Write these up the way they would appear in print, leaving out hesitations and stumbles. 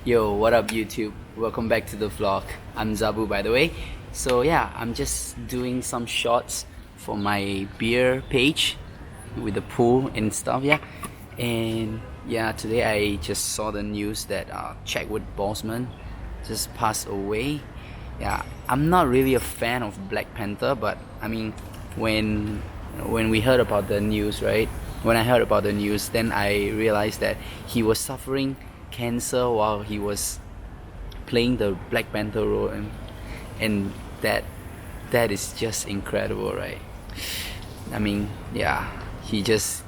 Yo, what up YouTube? Welcome back to the vlog. I'm Zabu, by the way. So yeah, I'm just doing some shots for my beer page with the pool and stuff, yeah. And yeah, today I just saw the news that Chadwick Boseman just passed away. Yeah, I'm not really a fan of Black Panther, but I mean, when we heard about the news, right? When I heard about the news, then I realized that he was suffering cancer while he was playing the Black Panther role, and that is just incredible, right? I mean, yeah, he is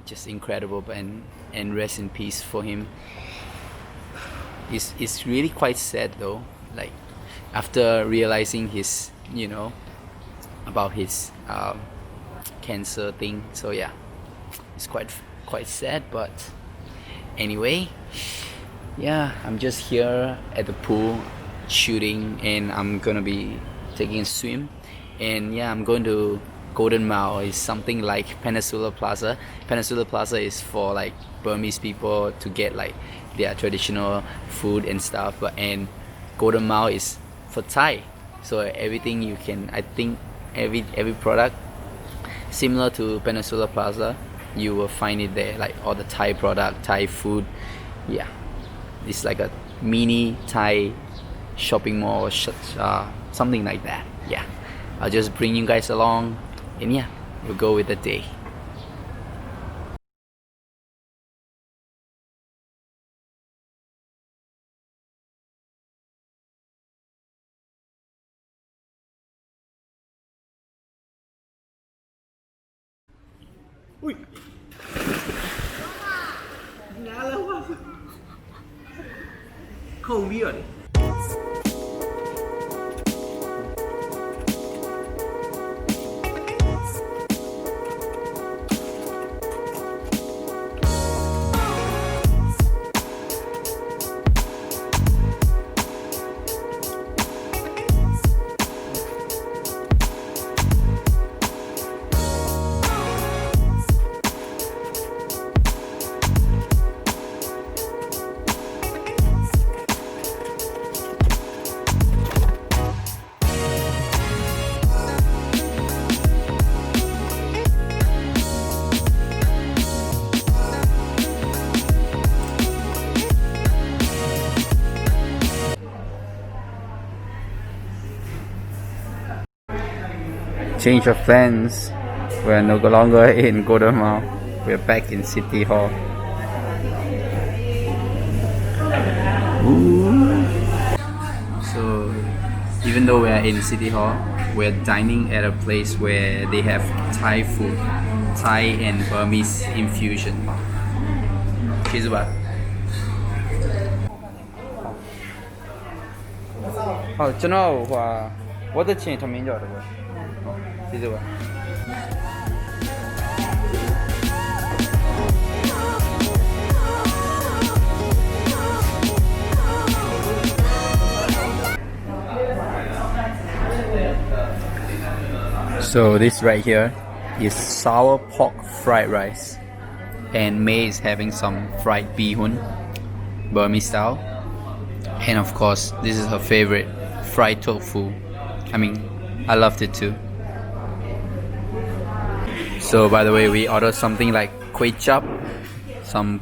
just incredible, and rest in peace for him. It's really quite sad though, like after realizing his about his cancer thing. So yeah, it's quite sad, but anyway, yeah, I'm just here at the pool shooting, and I'm gonna be taking a swim. And yeah, I'm going to Golden Mile. It's something like Peninsula Plaza. Peninsula Plaza is for like Burmese people to get like their traditional food and stuff, and Golden Mile is for Thai. So everything you can, I think every product similar to Peninsula Plaza, you will find it there, like all the Thai product, Thai food. Yeah, it's like a mini Thai shopping mall, something like that. Yeah, I'll just bring you guys along, and yeah, we'll go with the day. Ui. Ngã lâu quá. Không biết rồi. Change of plans. We're no longer in Golden Mile. We're back in City Hall. Ooh. So even though we're in City Hall, we're dining at a place where they have Thai food, Thai and Burmese infusion. Cheers, what? Oh, 真的话，我的钱他们叫的不？ So this right here is sour pork fried rice, and May is having some fried bihun, Burmese style, and of course this is her favorite, fried tofu. I mean, I loved it too. So by the way, we ordered something like kway chap, some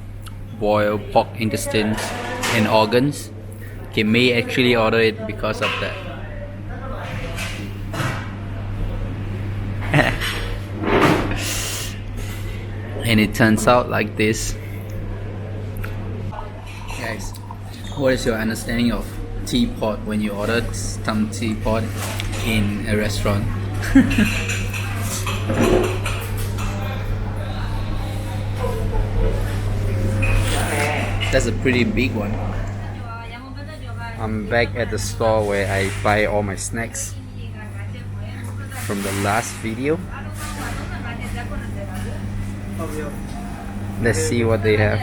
boiled pork intestines and organs. Okay, May actually ordered it because of that. And it turns out like this. Guys, what is your understanding of teapot when you order some teapot in a restaurant? That's a pretty big one. I'm back at the store where I buy all my snacks from the last video. Let's see what they have.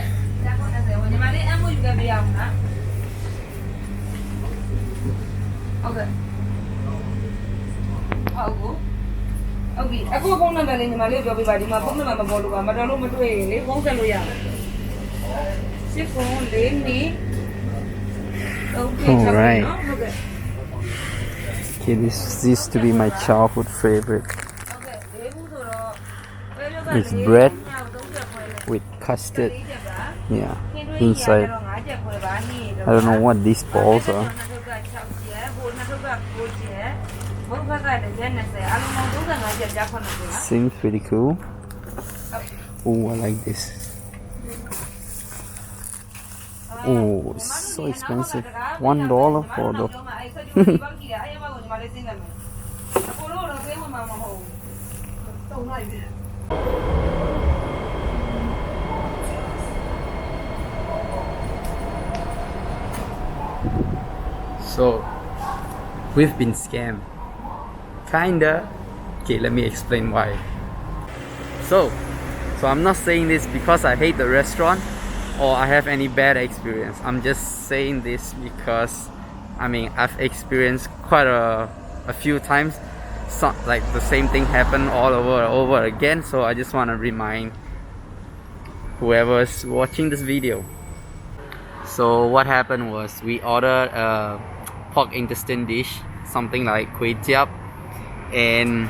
Aku phone number လေးညီမလေးပြောပြပါဒီမှာဖုန်းနံပါတ်မပေါ်လို့ပါမတော်လို့မတွေ့ရင်လေဖုန်းဆက်လို့ရမယ် Alright. Okay, this used to be my childhood favorite. It's bread with custard. Yeah, inside. I don't know what these balls are. Seems pretty cool. Oh, I like this. Oh, it's so expensive. $1 for the. So, we've been scammed. Kinda. Okay, let me explain why. So I'm not saying this because I hate the restaurant or I have any bad experience. I'm just saying this because I mean I've experienced quite a few times like the same thing happened all over again. So I just want to remind whoever's watching this video. So what happened was we ordered a pork intestine dish, something like kway teow, and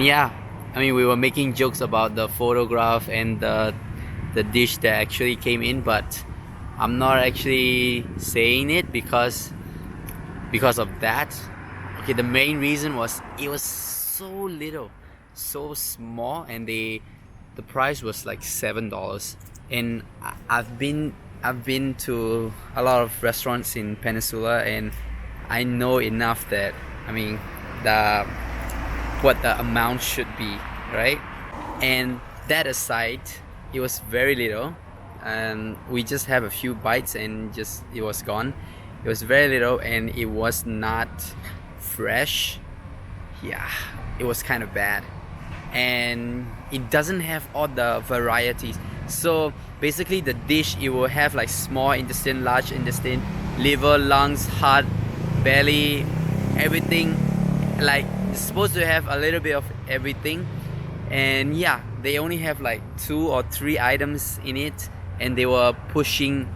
yeah, I mean we were making jokes about the photograph and the dish that actually came in, but I'm not actually saying it because of that. Okay, the main reason was it was so little, so small, and the price was like $7. And I've been to a lot of restaurants in Peninsula, and I know enough that I mean what the amount should be, right? And that aside, it was very little, and we just have a few bites and just it was gone. It was very little and it was not fresh. Yeah, it was kind of bad, and it doesn't have all the varieties. So basically the dish, it will have like small intestine, large intestine, liver, lungs, heart, belly, everything. Like it's supposed to have a little bit of everything. And yeah, they only have like 2 or 3 items in it, and they were pushing,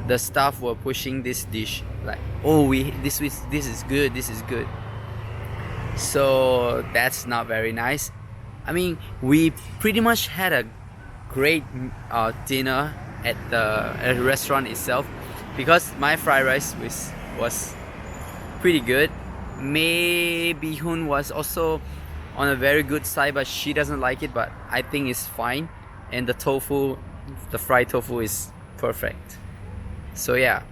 the staff were pushing this dish like, oh, this is good, this is good. So that's not very nice. I mean, we pretty much had a great dinner at the restaurant itself, because my fried rice was pretty good. May Bihun was also on a very good side, but she doesn't like it, but I think it's fine. And the tofu, the fried tofu is perfect. So yeah,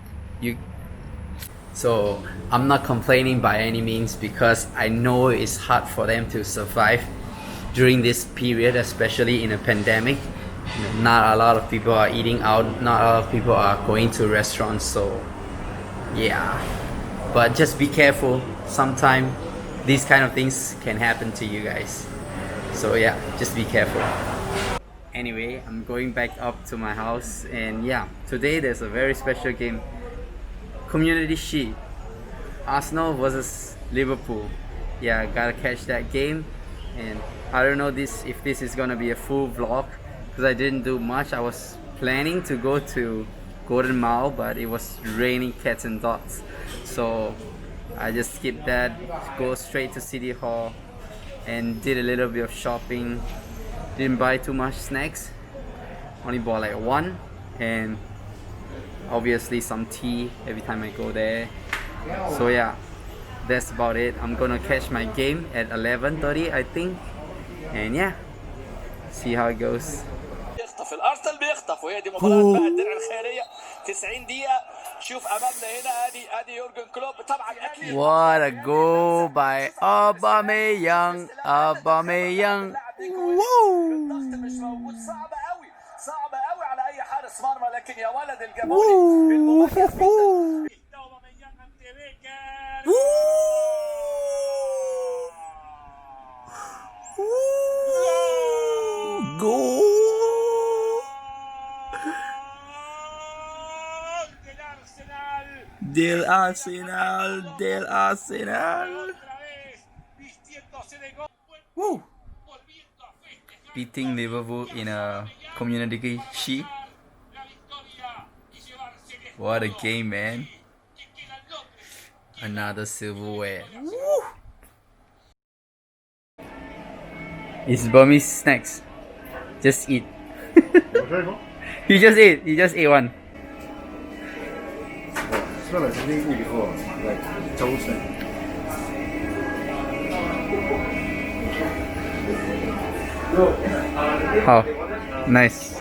so I'm not complaining by any means, because I know it's hard for them to survive during this period, especially in a pandemic. You know, not a lot of people are eating out, not a lot of people are going to restaurants, so yeah. But just be careful, sometimes these kind of things can happen to you guys. So yeah, just be careful. Anyway, I'm going back up to my house, and yeah, today there's a very special game. Community Shield, Arsenal versus Liverpool. Yeah, gotta catch that game. And I don't know if this is gonna be a full vlog, because I didn't do much. I was planning to go to Golden Mile, but it was raining cats and dogs, so I just skipped that, go straight to City Hall and did a little bit of shopping. Didn't buy too much snacks, only bought like 1, and obviously some tea every time I go there. So yeah, that's about it. I'm gonna catch my game at 11:30 I think, and yeah, see how it goes. يخطف الارسنال بيخطف، وهي دي مباراه بقى الدرع الخيريه 90 دقيقه. شوف امامنا هنا ادي يورجن كلوب طبعا اكيد. What a goal by Aubameyang. Woo! مش موجود، صعب قوي على اي حارس مرمى، لكن يا ولد الجمهوري Goal del Arsenal. Woo! Beating Liverpool in a Community Shield. What a game, man. Another silverware. It's Burmese snacks. Just eat. He just ate. He just ate one. Smell like something you eat before, like toast. How? Nice.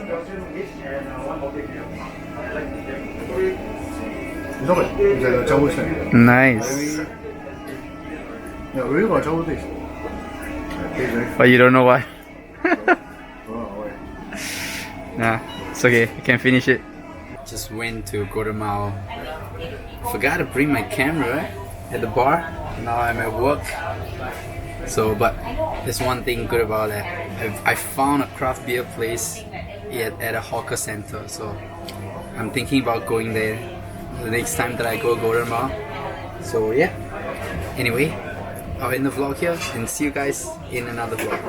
It's not bad. It's like a toast. Nice. Yeah, really got toast taste. But you don't know why. Oh, wait. Nah, it's okay. You can finish it. Just went to Guatemala. Forgot to bring my camera at the bar. Now I'm at work. So, but there's one thing good about that. I found a craft beer place at a hawker center. So I'm thinking about going there the next time that I go Guatemala. So yeah. Anyway, I'll end the vlog here and see you guys in another vlog.